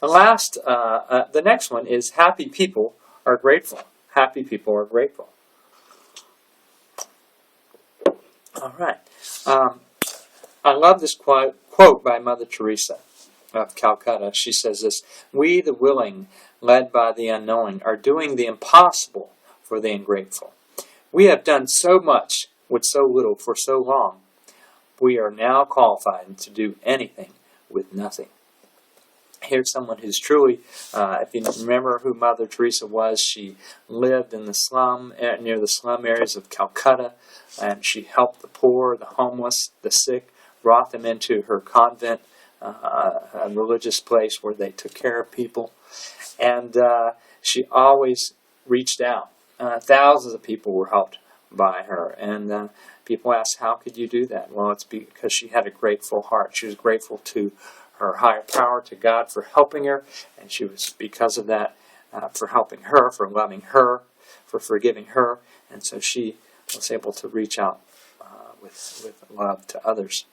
The next one is happy people are grateful. Happy people are grateful. All right. I love this quote by Mother Teresa of Calcutta. She says this: "We, the willing, led by the unknowing, are doing the impossible for the ungrateful. We have done so much with so little for so long. We are now qualified to do anything with nothing." Here's someone who's truly, if you remember who Mother Teresa was, she lived in the slum, near the slum areas of Calcutta, and she helped the poor, the homeless, the sick, brought them into her convent, a religious place where they took care of people. And she always reached out. Thousands of people were helped by her. And people ask, how could you do that? Well, it's because she had a grateful heart. She was grateful to her higher power, to God, for helping her. And she was, because of that, for helping her, for loving her, for forgiving her. And so she was able to reach out with love to others.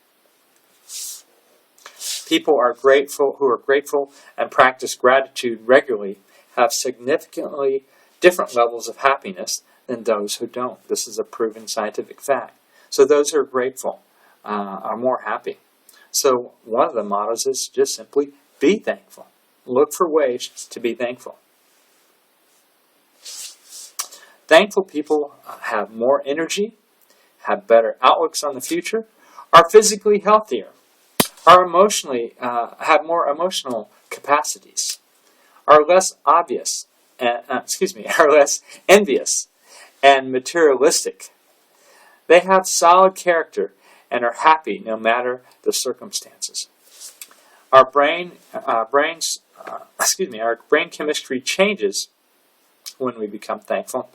People are grateful, who are grateful and practice gratitude regularly, have significantly different levels of happiness than those who don't. This is a proven scientific fact. So those who are grateful are more happy. So one of the mottos is just simply be thankful. Look for ways to be thankful. Thankful people have more energy, have better outlooks on the future, are physically healthier, are emotionally have more emotional capacities, are less obvious, are less envious and materialistic. They have solid character and are happy no matter the circumstances. Our brain chemistry changes when we become thankful,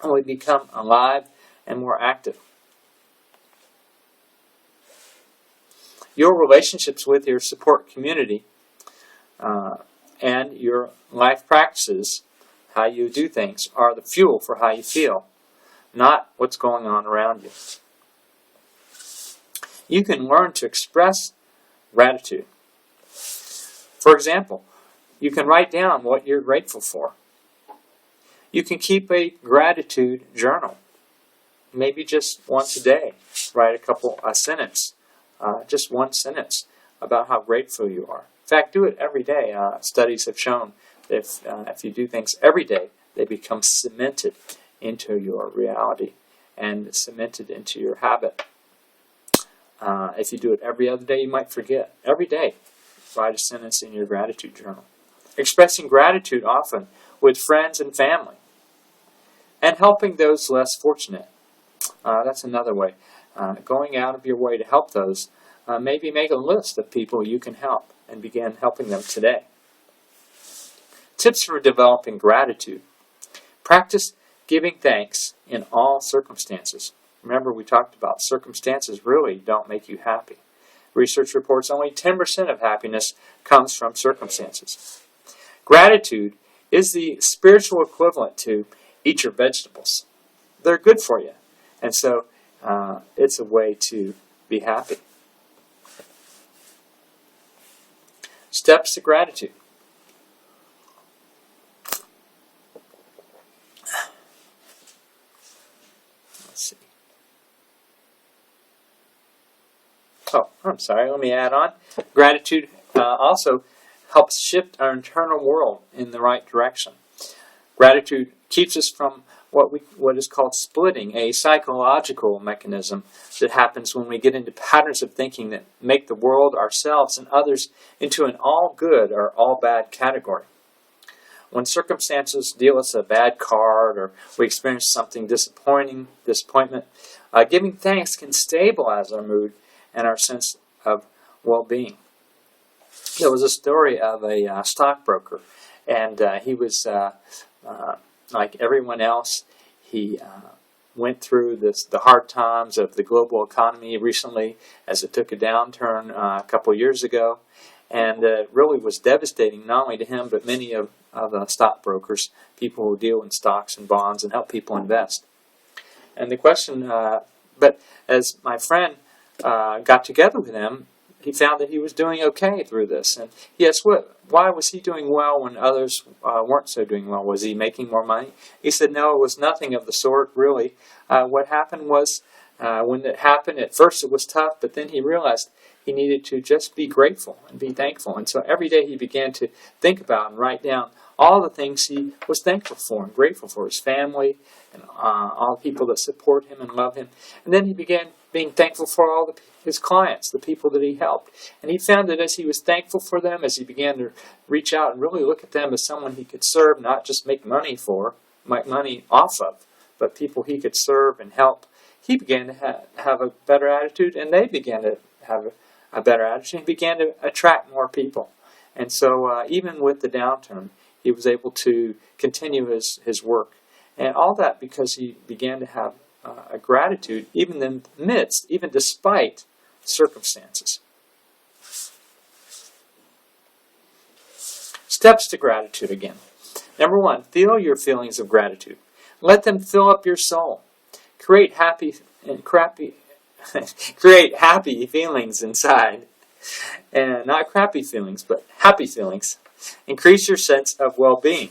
and we become alive and more active. Your relationships with your support community and your life practices, how you do things, are the fuel for how you feel, not what's going on around you. You can learn to express gratitude. For example, you can write down what you're grateful for. You can keep a gratitude journal. Maybe just once a day, write a sentence, just one sentence about how grateful you are. In fact, do it every day. Studies have shown that if you do things every day, they become cemented into your reality and cemented into your habit. If you do it every other day, you might forget. Every day, write a sentence in your gratitude journal. Expressing gratitude often with friends and family. And helping those less fortunate. That's another way. Going out of your way to help those. Maybe make a list of people you can help and begin helping them today. Tips for developing gratitude. Practice giving thanks in all circumstances. Remember, we talked about circumstances really don't make you happy. Research reports only 10% of happiness comes from circumstances. Gratitude is the spiritual equivalent to eat your vegetables. They're good for you. And so it's a way to be happy. Steps to gratitude. Let's see. Oh, I'm sorry. Let me add on. Gratitude also helps shift our internal world in the right direction. Gratitude keeps us from what is called splitting, a psychological mechanism that happens when we get into patterns of thinking that make the world, ourselves, and others into an all good or all bad category. When circumstances deal us a bad card or we experience something disappointment, giving thanks can stabilize our mood and our sense of well-being. There was a story of a stockbroker, and he was like everyone else. He went through the hard times of the global economy recently as it took a downturn a couple of years ago, and it really was devastating not only to him but many of the stockbrokers, people who deal in stocks and bonds and help people invest. And the question, but as my friend got together with him, he found that he was doing okay through this. And yes, why was he doing well when others weren't so doing well? Was he making more money? He said, no, it was nothing of the sort, really. What happened was, when it happened, at first it was tough, but then he realized he needed to just be grateful and be thankful. And so every day he began to think about and write down all the things he was thankful for and grateful for, his family and all the people that support him and love him. And then he began being thankful for all his clients, the people that he helped. And he found that as he was thankful for them, as he began to reach out and really look at them as someone he could serve, not just make money off of, but people he could serve and help, he began to have a better attitude, and they began to have a better attitude, and began to attract more people. And so even with the downturn, he was able to continue his work. And all that because he began to have a gratitude even in the midst, even despite circumstances. Steps to gratitude again. Number 1, feel your feelings of gratitude. Let them fill up your soul. Create happy feelings inside. And not crappy feelings, but happy feelings. Increase your sense of well-being.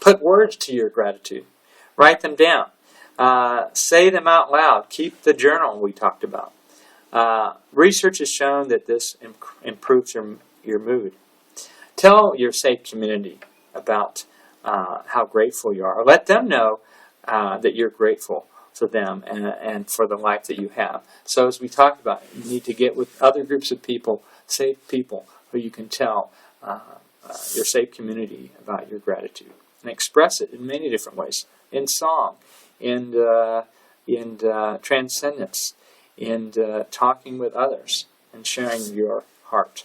Put words to your gratitude. Write them down. Say them out loud. Keep the journal we talked about. Research has shown that this improves your mood. Tell your safe community about how grateful you are. Let them know that you're grateful for them and for the life that you have. So as we talked about, you need to get with other groups of people, safe people, who you can tell your safe community about your gratitude. And express it in many different ways. In song, in transcendence, in talking with others, and sharing your heart.